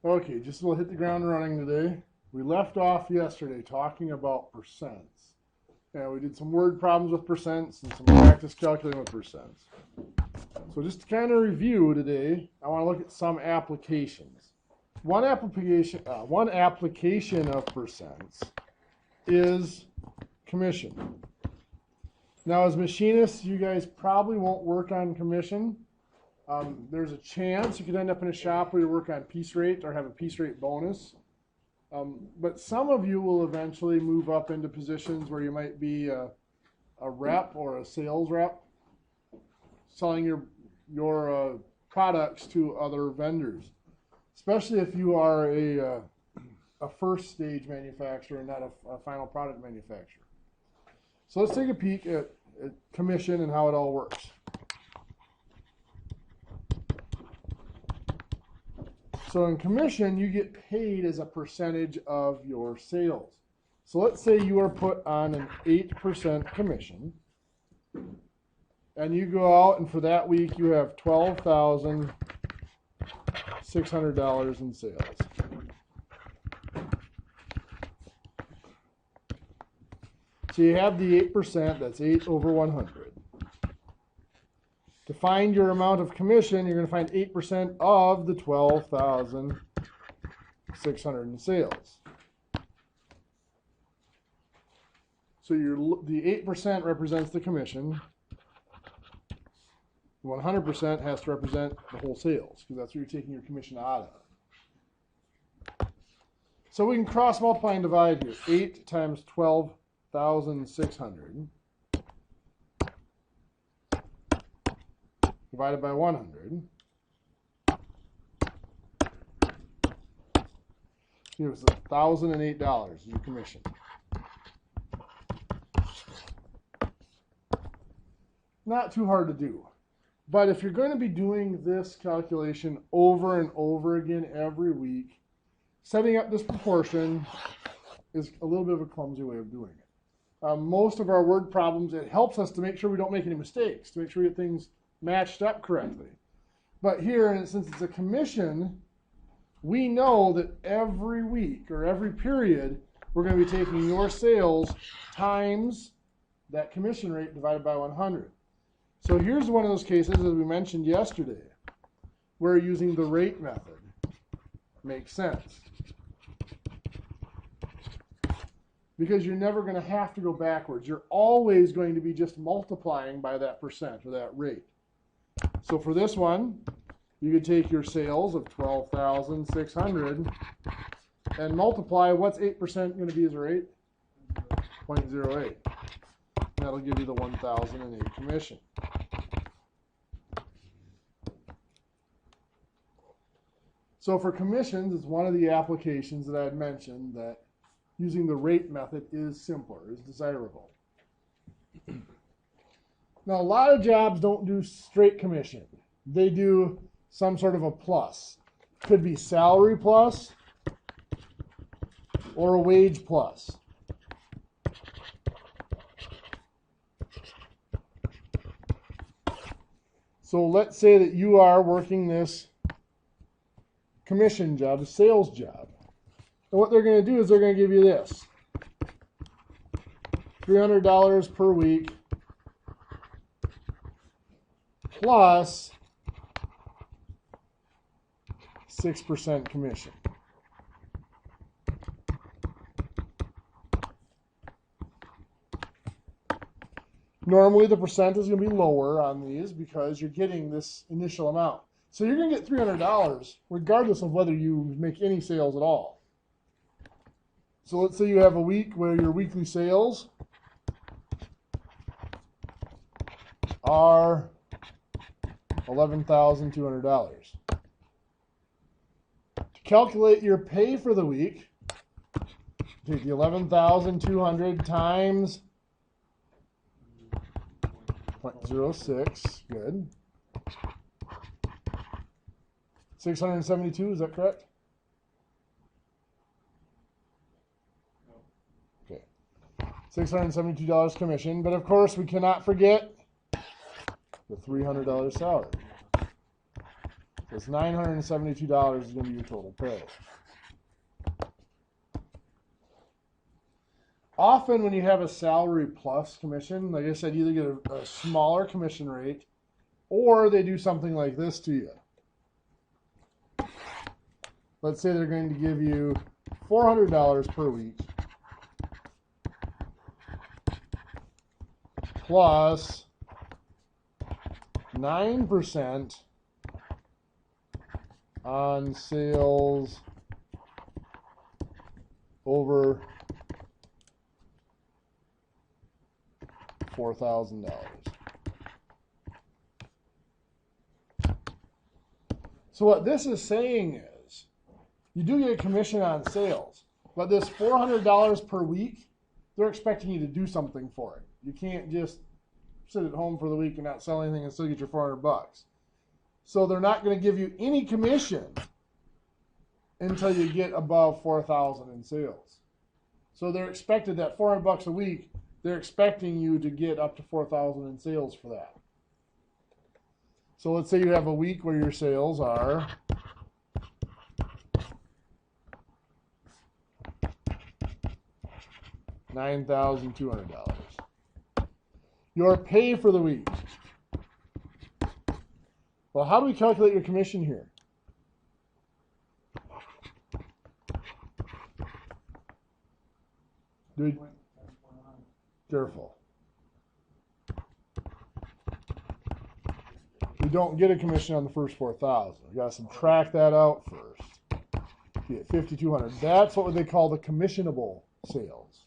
Okay, just we'll hit the ground running today. We left off yesterday talking about percents. And we did some word problems with percents and some practice calculating with percents. So just to kind of review today, I want to look at some applications. One application of percents is commission. Now, as machinists, you guys probably won't work on commission. There's a chance you could end up in a shop where you work on piece rate or have a piece rate bonus. But some of you will eventually move up into positions where you might be a rep or a sales rep, selling your products to other vendors, especially if you are a first stage manufacturer and not a final product manufacturer. So let's take a peek at commission and how it all works. So in commission, you get paid as a percentage of your sales. So let's say you are put on an 8% commission, and you go out and for that week you have $12,600 in sales. So you have the 8%, that's 8 over 100. To find your amount of commission, you're going to find 8% of the 12,600 in sales. So the 8% represents the commission. 100% has to represent the whole sales, because that's where you're taking your commission out of. So we can cross multiply and divide here. 8 times 12,600 divided by 100. It was $1,008 in your commission. Not too hard to do. But if you're going to be doing this calculation over and over again every week, setting up this proportion is a little bit of a clumsy way of doing it. Most of our word problems, it helps us to make sure we don't make any mistakes, to make sure we get things matched up correctly. But here, and since it's a commission, we know that every week or every period, we're going to be taking your sales times that commission rate divided by 100. So here's one of those cases, as we mentioned yesterday, where using the rate method makes sense. Because you're never going to have to go backwards. You're always going to be just multiplying by that percent or that rate. So for this one, you could take your sales of 12,600 and multiply, what's 8% going to be as a rate? 0.08. That'll give you the 1,008 commission. So for commissions, it's one of the applications that I had mentioned that using the rate method is simpler, is desirable. Now, a lot of jobs don't do straight commission. They do some sort of a plus. Could be salary plus or a wage plus. So let's say that you are working this commission job, a sales job. And what they're going to do is they're going to give you this. $300 per week plus 6% commission. Normally the percent is going to be lower on these because you're getting this initial amount. So you're going to get $300 regardless of whether you make any sales at all. So let's say you have a week where your weekly sales are $11,200. To calculate your pay for the week, take the 11,200 times 0.06, good. 672, is that correct? Okay. $672 commission, but of course we cannot forget the $300 salary. It's $972 is going to be your total pay. Often when you have a salary plus commission, like I said, you either get a smaller commission rate or they do something like this to you. Let's say they're going to give you $400 per week plus 9% on sales over $4,000. So what this is saying is, you do get a commission on sales, but this $400 per week, they're expecting you to do something for it. You can't just sit at home for the week and not sell anything and still get your $400. So they're not going to give you any commission until you get above 4,000 in sales. So they're expected that $400 a week, they're expecting you to get up to 4,000 in sales for that. So let's say you have a week where your sales are $9,200. Your pay for the week. Well, how do we calculate your commission here? Careful. We don't get a commission on the first 4,000. We got to subtract that out first. You get 5,200. That's what they call the commissionable sales.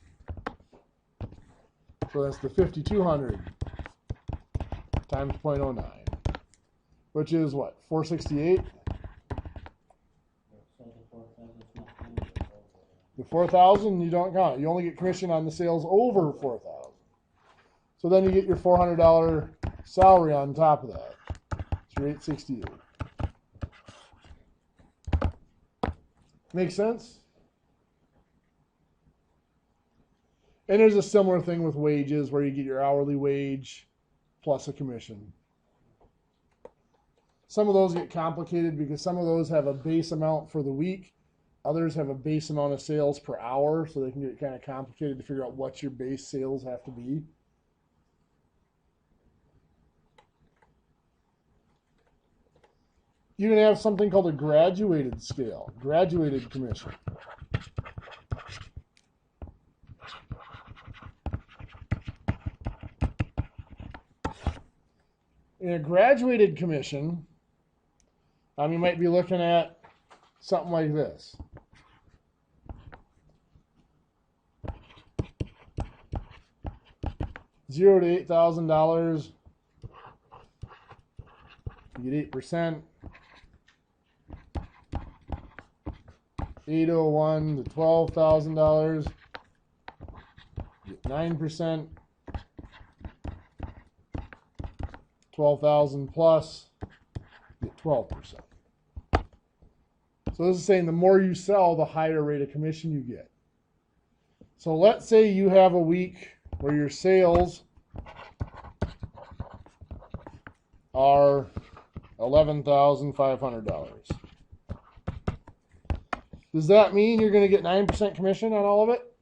So that's the 5,200 times 0.09, which is what, 468? The 4,000 you don't count. You only get commission on the sales over 4,000. So then you get your $400 salary on top of that. It's your 868. Make sense? And there's a similar thing with wages where you get your hourly wage plus a commission. Some of those get complicated because some of those have a base amount for the week. Others have a base amount of sales per hour, so they can get kind of complicated to figure out what your base sales have to be. You're going to have something called a graduated scale, graduated commission. In a graduated commission, you might be looking at something like this. $0 to $8,000, you get 8%. 801 to $12,000, you get 9%. 12,000 plus, you get 12%. So this is saying the more you sell, the higher rate of commission you get. So let's say you have a week where your sales are $11,500. Does that mean you're going to get 9% commission on all of it?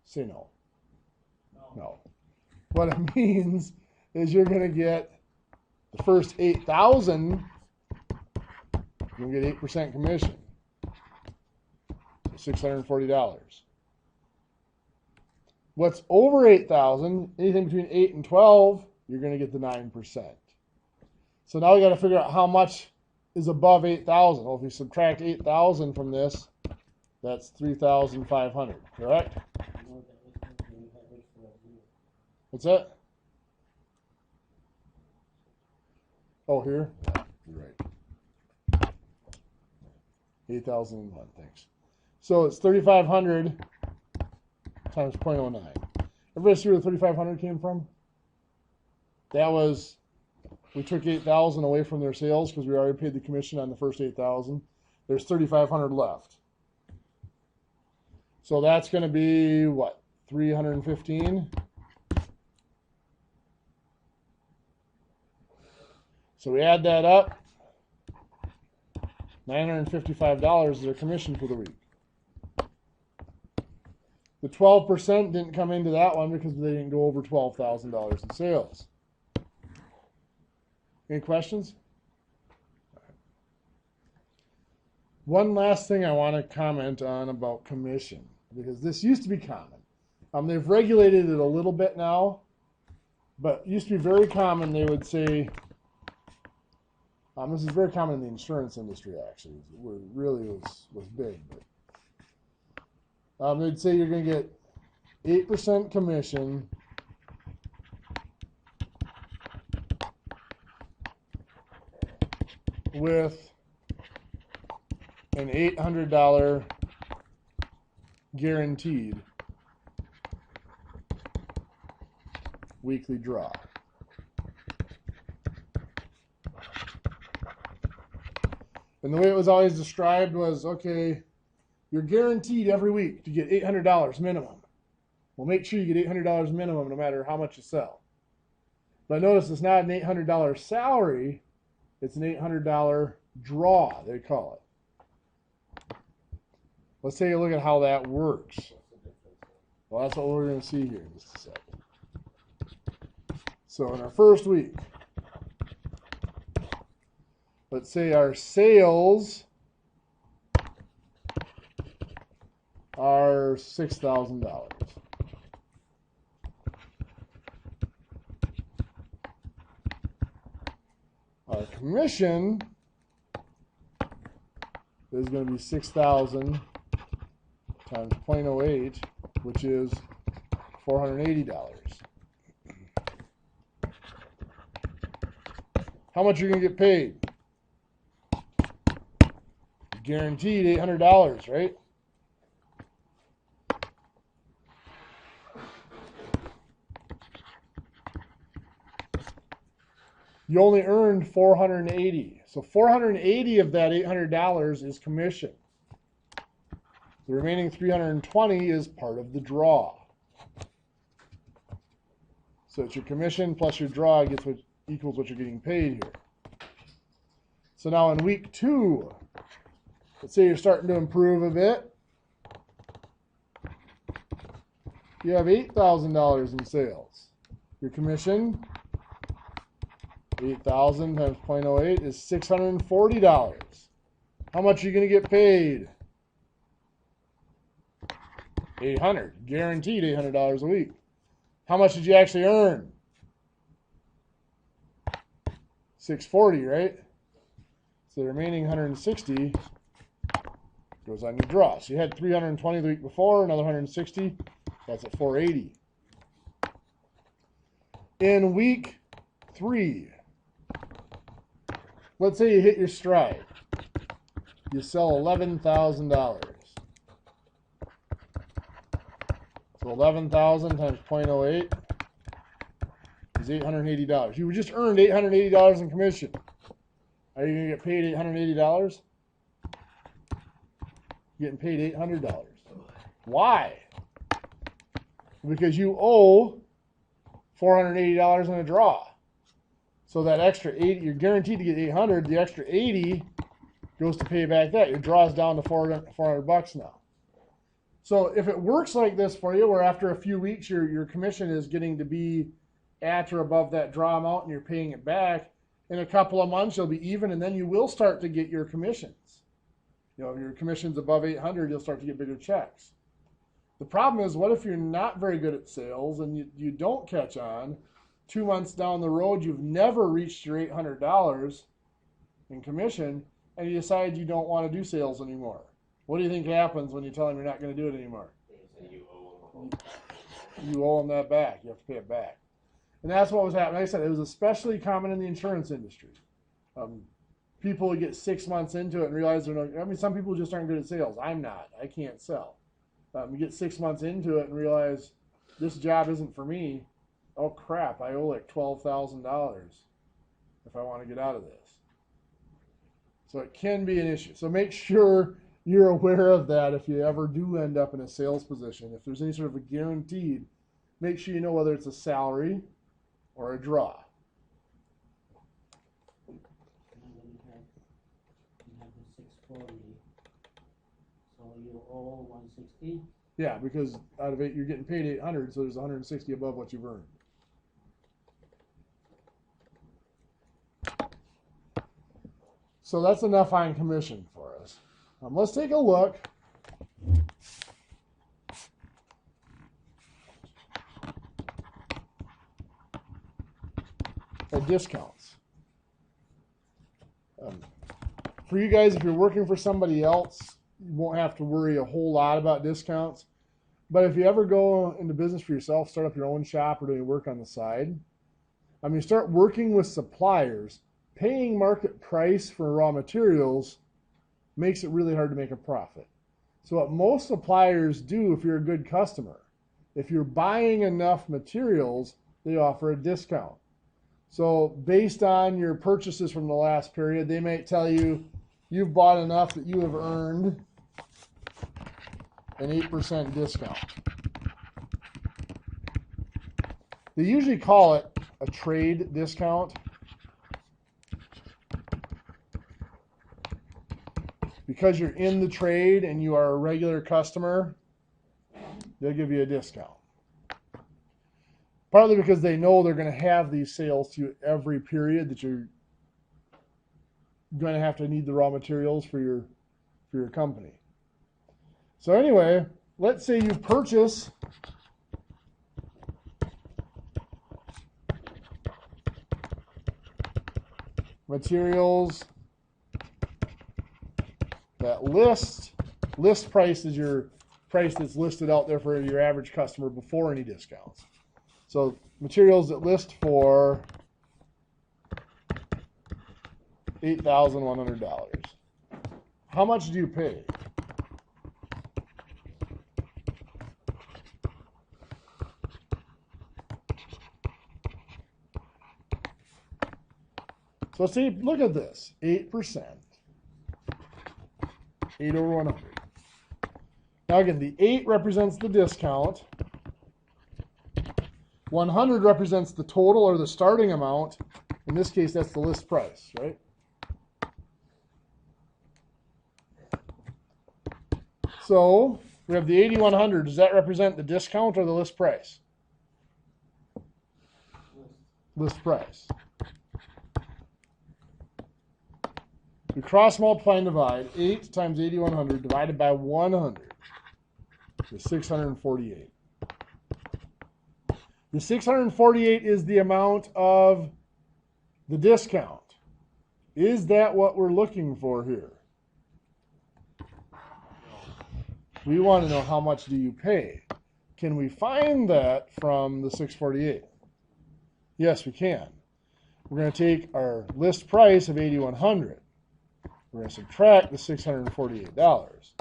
Say no. No. What it means is you're going to get the first 8,000, you're going to get 8% commission, $640. What's over 8,000, anything between 8 and 12, you're going to get the 9%. So now we got to figure out how much is above 8,000. Well, if we subtract 8,000 from this, that's 3,500, correct? What's that? Oh, here? Yeah, you're right. 8,001, thanks. So it's 3,500 times 0.09. Everybody see where the 3,500 came from? That was, we took 8,000 away from their sales because we already paid the commission on the first 8,000. There's 3,500 left. So that's going to be, what, 315? So we add that up. $955 is their commission for the week. The 12% didn't come into that one because they didn't go over $12,000 in sales. Any questions? One last thing I want to comment on about commission, because this used to be common. They've regulated it a little bit now, but it used to be very common. They would say, this is very common in the insurance industry, actually, where it really was big. But, they'd say you're going to get 8% commission with an $800 guaranteed weekly draw. And the way it was always described was, okay, you're guaranteed every week to get $800 minimum. Well, make sure you get $800 minimum no matter how much you sell. But notice it's not an $800 salary, it's an $800 draw, they call it. Let's take a look at how that works. Well, that's what we're going to see here in just a second. So in our first week, let's say our sales are $6,000. Our commission is going to be 6,000 times 0.08, which is $480. How much are you going to get paid? Guaranteed $800, right? You only earned $480. So $480 of that $800 is commission. The remaining $320 is part of the draw. So it's your commission plus your draw equals what you're getting paid here. So now in week 2, let's say you're starting to improve a bit. You have $8,000 in sales. Your commission, 8,000 times 0.08 is $640. How much are you going to get paid? $800. Guaranteed $800 a week. How much did you actually earn? $640, right? So the remaining $160 goes on your draw. So you had $320 the week before, another $160. That's at $480. In week 3, let's say you hit your stride. You sell $11,000. So 11,000 times 0.08 is $880. You just earned $880 in commission. Are you going to get paid $880? You're getting paid $800. Why? Because you owe $480 in a draw. So that extra 80, you're guaranteed to get 800. The extra 80 goes to pay back that. Your draw's down to $400 now. So if it works like this for you, where after a few weeks your commission is getting to be at or above that draw amount and you're paying it back, in a couple of months you'll be even, and then you will start to get your commissions. You know, if your commission's above 800, you'll start to get bigger checks. The problem is, what if you're not very good at sales and you don't catch on? 2 months down the road, you've never reached your $800 in commission, and you decide you don't want to do sales anymore. What do you think happens when you tell them you're not going to do it anymore? You owe them that back. You have to pay it back. And that's what was happening. Like I said, it was especially common in the insurance industry. People would get 6 months into it and realize they're not. I mean, some people just aren't good at sales. I'm not. I can't sell. You get 6 months into it and realize this job isn't for me. Oh crap! I owe like $12,000 if I want to get out of this. So it can be an issue. So make sure you're aware of that if you ever do end up in a sales position. If there's any sort of a guaranteed, make sure you know whether it's a salary or a draw. You have the you owe 160. Yeah, because out of it, you're getting paid 800, so there's 160 above what you've earned. So that's enough on commission for us. Let's take a look. At discounts. For you guys, if you're working for somebody else, you won't have to worry a whole lot about discounts. But if you ever go into business for yourself, start up your own shop or doing work on the side, start working with suppliers, paying market price for raw materials makes it really hard to make a profit. So what most suppliers do, if you're a good customer, if you're buying enough materials, they offer a discount. So based on your purchases from the last period, they might tell you you've bought enough that you have earned an 8% discount. They usually call it a trade discount because you're in the trade and you are a regular customer, they'll give you a discount. Partly because they know they're going to have these sales to you every period that you're going to have to need the raw materials for your company. So anyway, let's say you purchase materials that list price is your price that's listed out there for your average customer before any discounts. So materials that list for $8,100. How much do you pay? So see, look at this, 8%, 8 over 100. Now again, the 8 represents the discount. 100 represents the total or the starting amount. In this case, that's the list price, right? So we have the 8,100. Does that represent the discount or the list price? List price. We cross multiply and divide. 8 times 8,100 divided by 100 is 648. The 648 is the amount of the discount. Is that what we're looking for here? We want to know how much do you pay. Can we find that from the 648? Yes, we can. We're going to take our list price of $8,100. We're going to subtract the $648.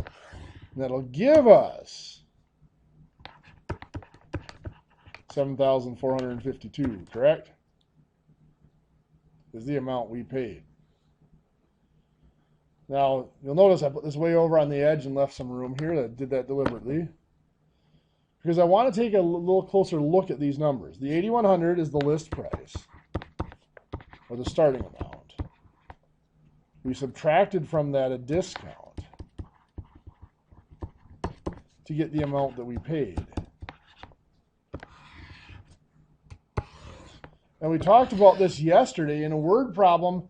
And that'll give us $7,452, correct? Is the amount we paid. Now, you'll notice I put this way over on the edge and left some room here. I did that deliberately because I want to take a little closer look at these numbers. The 8,100 is the list price, or the starting amount. We subtracted from that a discount to get the amount that we paid. And we talked about this yesterday in a word problem.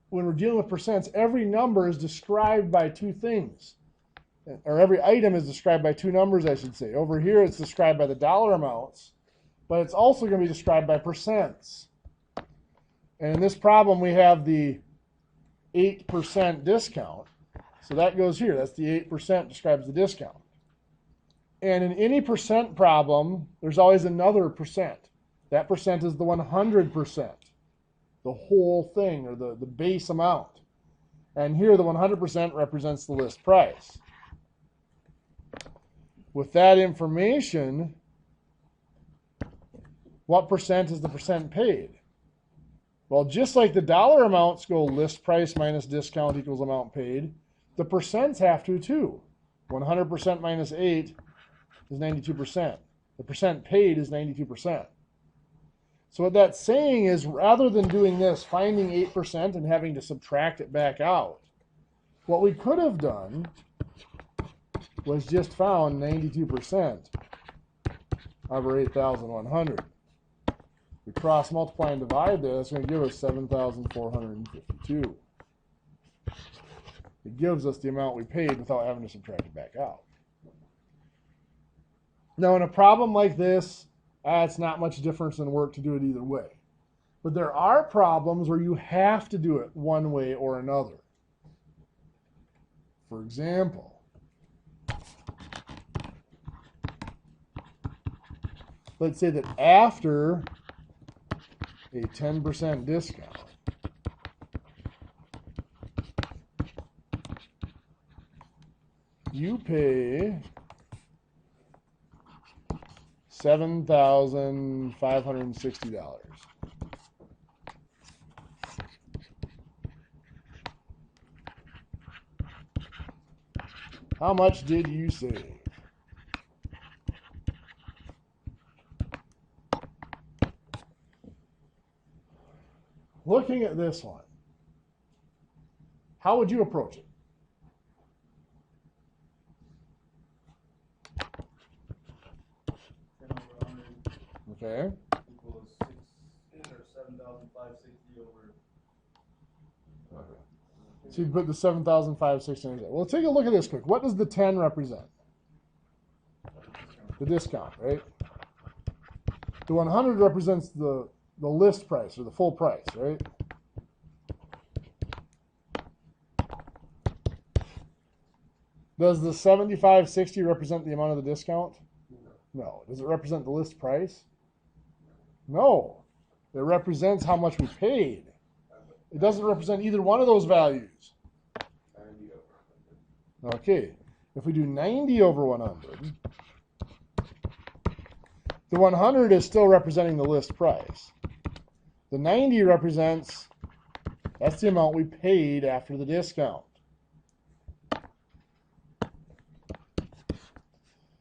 When we're dealing with percents, every number is described by two things. Or every item is described by two numbers, I should say. Over here, it's described by the dollar amounts, but it's also going to be described by percents. And in this problem, we have the 8% discount. So that goes here. That's the 8% describes the discount. And in any percent problem, there's always another percent. That percent is the 100%, the whole thing, or the base amount. And here the 100% represents the list price. With that information, what percent is the percent paid? Well, just like the dollar amounts go list price minus discount equals amount paid, the percents have to too. 100% minus 8 is 92%. The percent paid is 92%. So what that's saying is, rather than doing this, finding 8% and having to subtract it back out, what we could have done was just found 92% of our 8,100. We cross multiply and divide this, it's going to give us 7,452. It gives us the amount we paid without having to subtract it back out. Now, in a problem like this, it's not much difference in work to do it either way. But there are problems where you have to do it one way or another. For example, let's say that after a 10% discount, you pay $7,560. How much did you save? Looking at this one, how would you approach it? Okay. Equals 7,560 over. Okay. So you put the 7,560 in there. Well, take a look at this quick. What does the 10 represent? The discount, right? The 100 represents the list price or the full price, right? Does the 75.60 represent the amount of the discount? No. Does it represent the list price? No. It represents how much we paid. It doesn't represent either one of those values. Okay. If we do 90 over 100, the 100 is still representing the list price. The 90 represents, that's the amount we paid after the discount.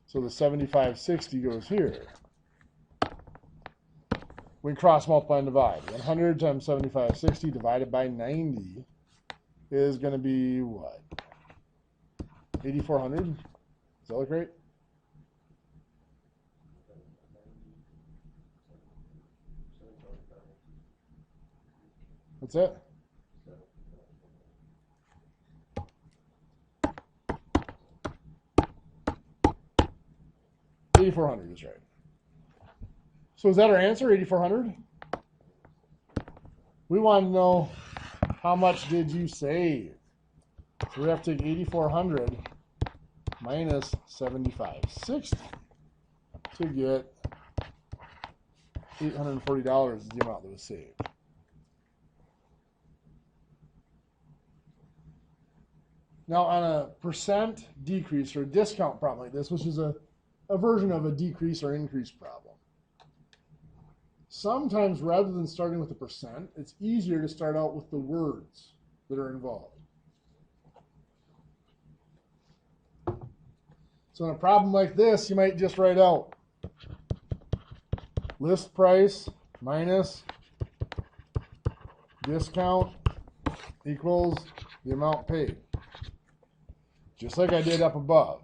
So the 75.60 goes here. We cross multiply and divide. 100 times 75.60 divided by 90 is going to be what? 8,400? Does that look right? What's that? $8,400 is right. So is that our answer, $8,400? We want to know how much did you save. So we have to take 8,400 minus 75.60 to get $840 is the amount that was saved. Now on a percent decrease or a discount problem like this, which is a version of a decrease or increase problem, sometimes rather than starting with the percent, it's easier to start out with the words that are involved. So in a problem like this, you might just write out list price minus discount equals the amount paid. Just like I did up above.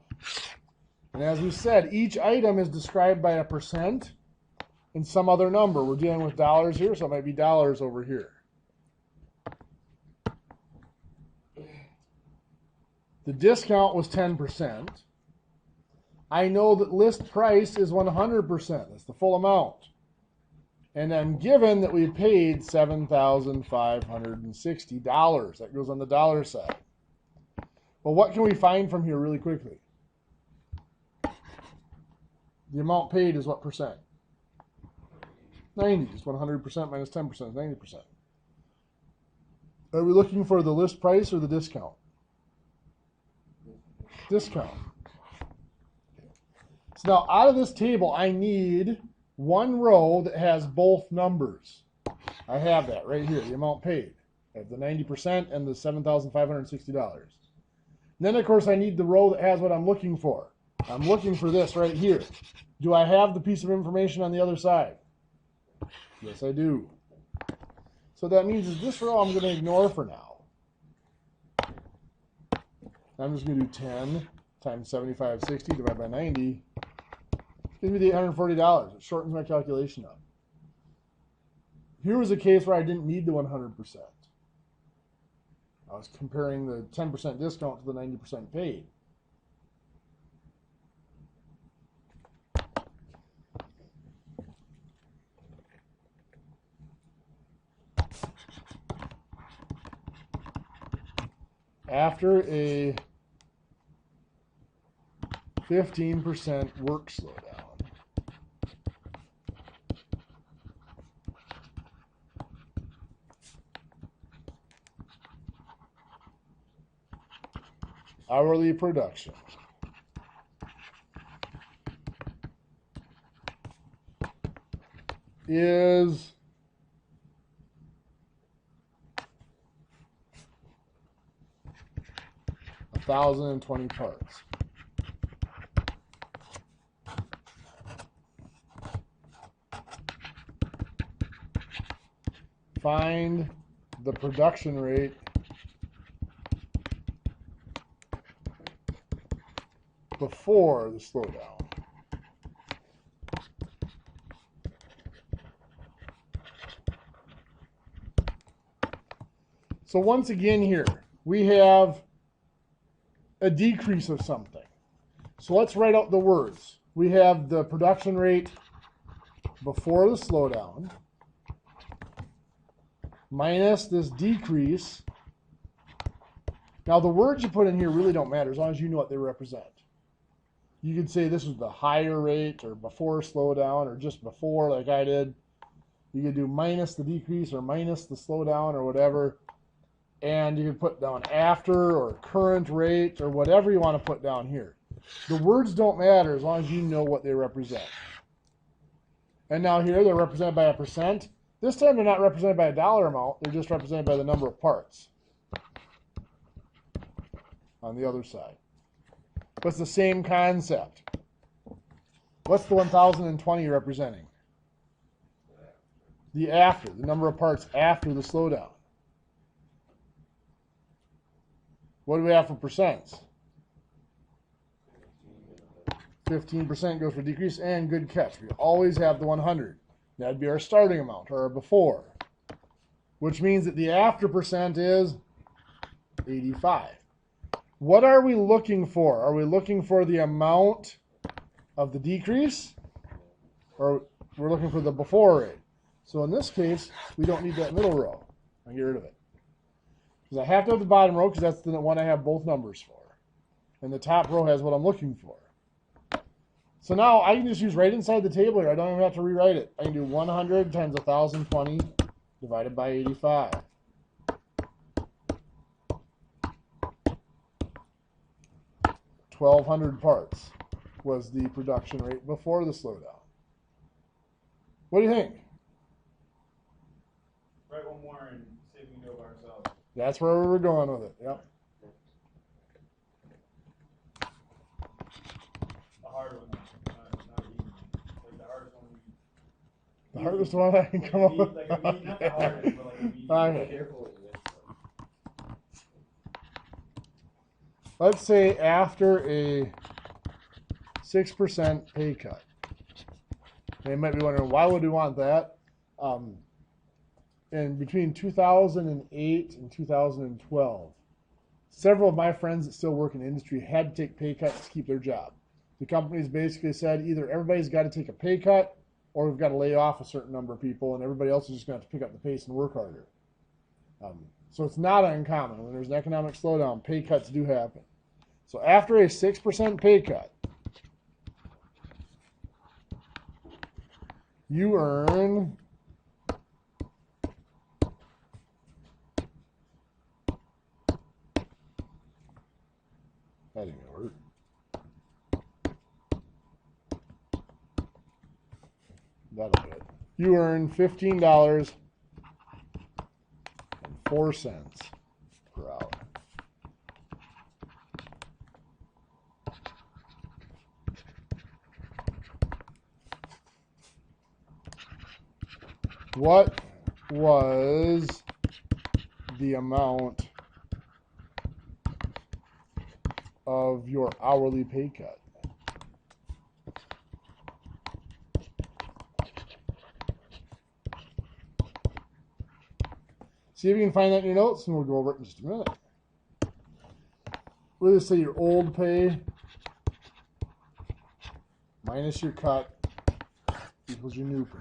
And as we said, each item is described by a percent and some other number. We're dealing with dollars here, so it might be dollars over here. The discount was 10%. I know that list price is 100%. That's the full amount. And I'm given that we paid $7,560. That goes on the dollar side. Well, what can we find from here really quickly? The amount paid is what percent? 90. It's 100% minus 10% is 90%. Are we looking for the list price or the discount? Discount. So now out of this table, I need one row that has both numbers. I have that right here, the amount paid. I have the 90% and the $7,560. Then, of course, I need the row that has what I'm looking for. I'm looking for this right here. Do I have the piece of information on the other side? Yes, I do. So that means that this row I'm going to ignore for now. I'm just going to do 10 times 7560 divided by 90 gives me the $840. It shortens my calculation up. Here was a case where I didn't need the 100%. I was comparing the 10% discount to the 90% paid. After a 15% work slowdown, hourly production is 1,020 parts. Find the production rate before the slowdown. So once again here, we have a decrease of something. So let's write out the words. We have the production rate before the slowdown minus this decrease. Now the words you put in here really don't matter as long as you know what they represent. You could say this was the higher rate or before slowdown or just before like I did. You could do minus the decrease or minus the slowdown or whatever. And you can put down after or current rate or whatever you want to put down here. The words don't matter as long as you know what they represent. And now here they're represented by a percent. This time they're not represented by a dollar amount. They're just represented by the number of parts on the other side. But it's the same concept. What's the 1,020 representing? The after, the number of parts after the slowdown. What do we have for percents? 15% goes for decrease, and good catch. We always have the 100. That'd be our starting amount, or our before. Which means that the after percent is 85. What are we looking for? Are we looking for the amount of the decrease? Or we're looking for the before rate? So in this case, we don't need that middle row. I'll get rid of it. Because I have to have the bottom row because that's the one I have both numbers for. And the top row has what I'm looking for. So now I can just use right inside the table here. I don't even have to rewrite it. I can do 100 times 1,020 divided by 85. $1,200 parts was the production rate before the slowdown. What do you think? Write one more and see if we can do it by ourselves. That's where we were going with it. Yep. The hard one, not easy. Like the hardest one. The hardest one I can come up with. Not the hardest, but like be Okay. careful with it. Let's say after a 6% pay cut. They might be wondering, why would we want that? And between 2008 and 2012, several of my friends that still work in the industry had to take pay cuts to keep their job. The companies basically said either everybody's got to take a pay cut or we've got to lay off a certain number of people and everybody else is just going to have to pick up the pace and work harder. So it's not uncommon. When there's an economic slowdown, pay cuts do happen. So after a 6% pay cut, you earn that didn't work. That'll do it. You earn $15.04 per hour. What was the amount of of your hourly pay cut. See if you can find that in your notes, and we'll go over it in just a minute. We'll just say your old pay minus your cut equals your new pay.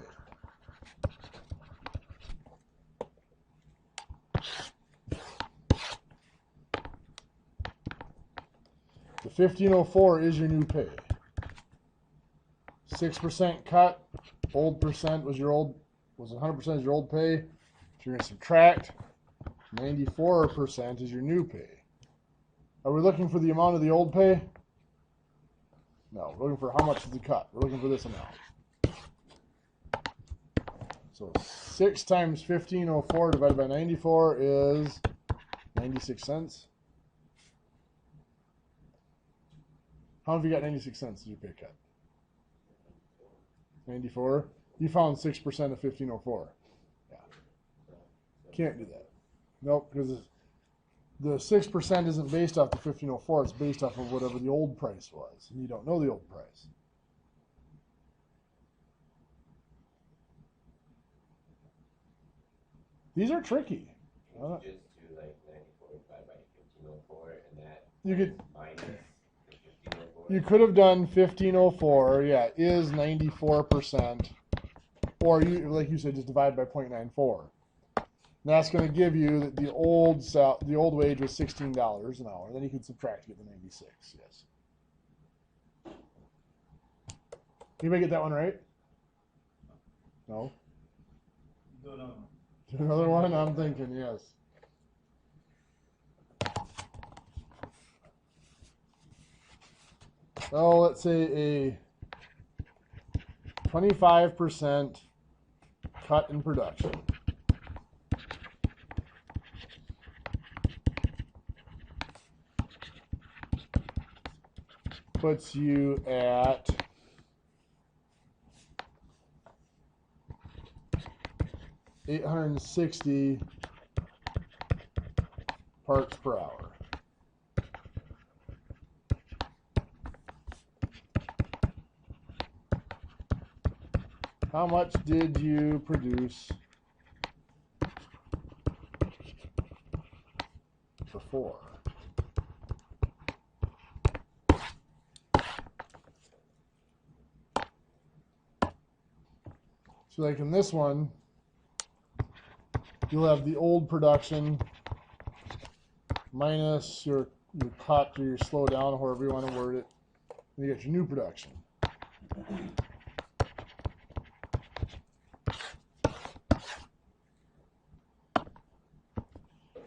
The 1504 is your new pay. 6% cut, old percent was 100% your old pay. So you're going to subtract 94% is your new pay. Are we looking for the amount of the old pay? No, we're looking for how much is the cut. We're looking for this amount. So 6 times 1504 divided by 94 is 96 cents. How have you got 96 cents as your pay cut? 94? You found 6% of 1504. Yeah. Can't do that. Nope, because the 6% isn't based off the 1504. It's based off of whatever the old price was. And you don't know the old price. These are tricky. Just do like 94 divided by 1504 and that You could minus the 1504. You could have done 1504, yeah, is 94%, or you, like you said, just divide by 0.94. And that's going to give you that the old wage was $16 an hour. Then you can subtract to get the 96. Yes. Anybody get that one right? No. Do another one. Do another one. I'm thinking yes. Oh, let's say a 25% cut in production. Puts you at $860 parts per hour. How much did you produce before? So like in this one, you'll have the old production minus your cut or your slow down, however you want to word it. And you get your new production.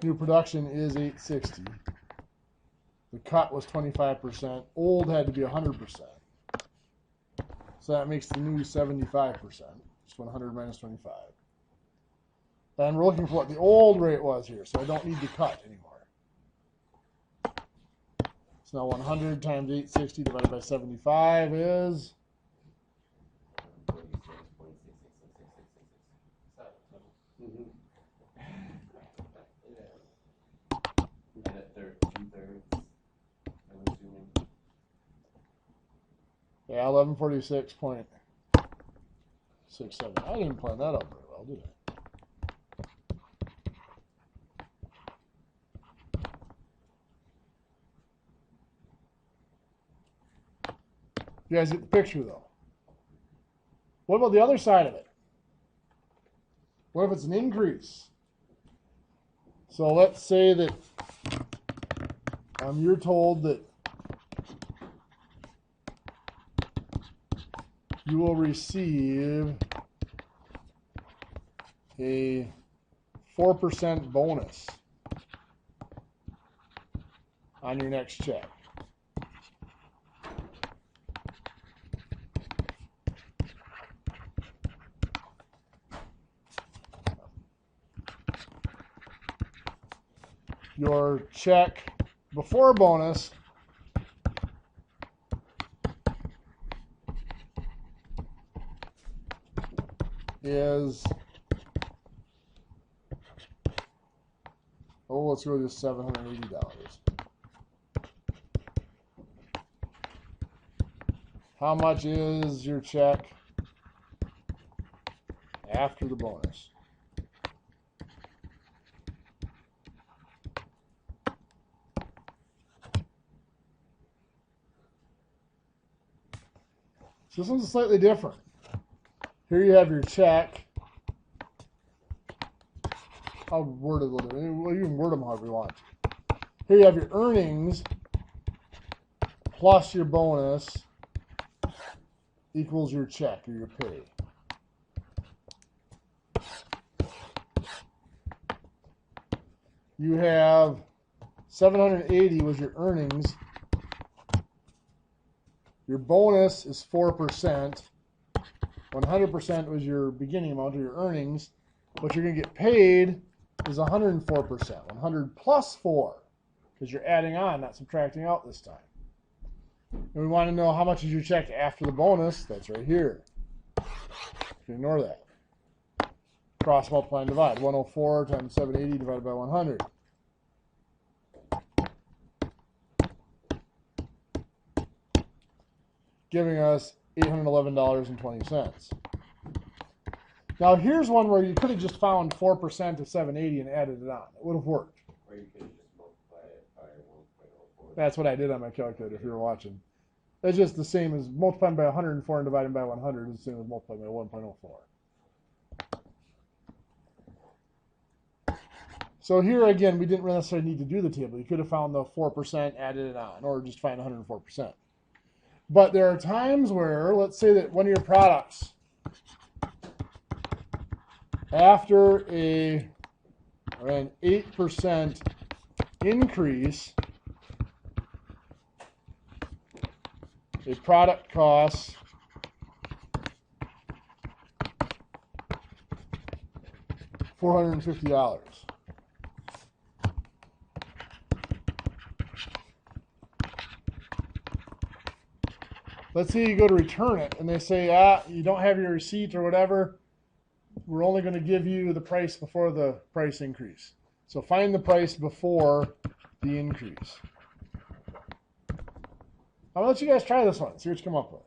New production is 860. The cut was 25%. Old had to be 100%. So that makes the new 75%. Just 100 minus 25. And we're looking for what the old rate was here, so I don't need to cut anymore. So now 100 times 860 divided by 75 is 46.666666. And a third, 2/3, I'm assuming. yeah, 1146.67. I didn't plan that out very well, did I? You guys get the picture, though. What about the other side of it? What if it's an increase? So let's say that you're told that you will receive a 4% bonus on your next check. Your check before bonus is, let's go to $780. how much is your check after the bonus? So this one's slightly different. Here you have your check. I'll word it a little bit. Well, you can word them however you want. Here you have your earnings plus your bonus equals your check or your pay. You have 780 was your earnings. Your bonus is 4%. 100% was your beginning amount of your earnings. What you're going to get paid is 104%. 100 plus 4, because you're adding on, not subtracting out this time. And we want to know how much is your check after the bonus. That's right here. You can ignore that. Cross, multiply, and divide. 104 times 780 divided by 100. Giving us $811.20. Now here's one where you could have just found 4% of 780 and added it on. It would have worked. Or you could just multiply it by 1.04. That's what I did on my calculator if you were watching. It's just the same as multiplying by 104 and dividing by 100 is the same as multiplying by 1.04. So here again, we didn't necessarily need to do the table. You could have found the 4%, added it on, or just find 104%. But there are times where, let's say that one of your products, after an 8% increase, a product costs $450. Let's say you go to return it and they say, you don't have your receipt or whatever. We're only going to give you the price before the price increase. So find the price before the increase. I'll let you guys try this one. See what you come up with.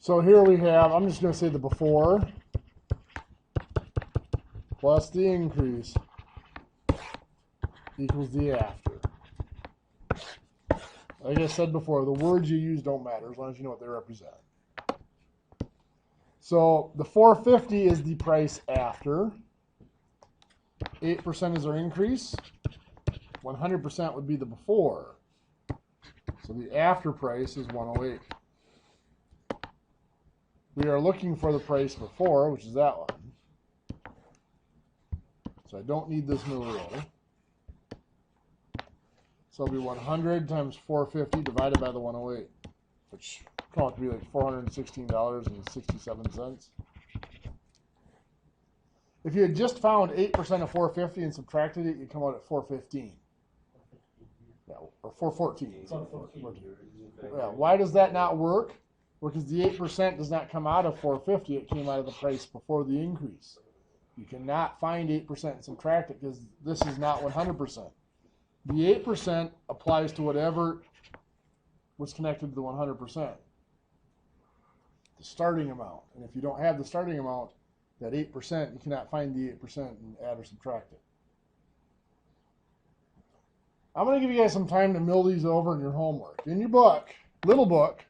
So here we have, I'm just going to say the before plus the increase equals the after. Like I said before, the words you use don't matter as long as you know what they represent. So the 450 is the price after. 8% is our increase. 100% would be the before. So the after price is 108. We are looking for the price before, which is that one. So I don't need this middle row. So it'll be 100 times 450 divided by the 108, which come out to be like $416.67. If you had just found 8% of 450 and subtracted it, you'd come out at 415. Yeah, or 414. Yeah, why does that not work? Because the 8% does not come out of 450, it came out of the price before the increase. You cannot find 8% and subtract it because this is not 100%. The 8% applies to whatever was connected to the 100%. The starting amount. And if you don't have the starting amount, that 8%, you cannot find the 8% and add or subtract it. I'm going to give you guys some time to mill these over in your homework. In your book, little book,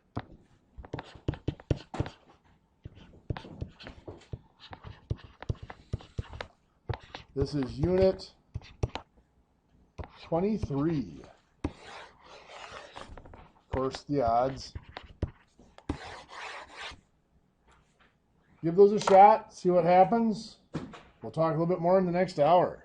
this is unit 23. Of course, the odds. Give those a shot, see what happens. We'll talk a little bit more in the next hour.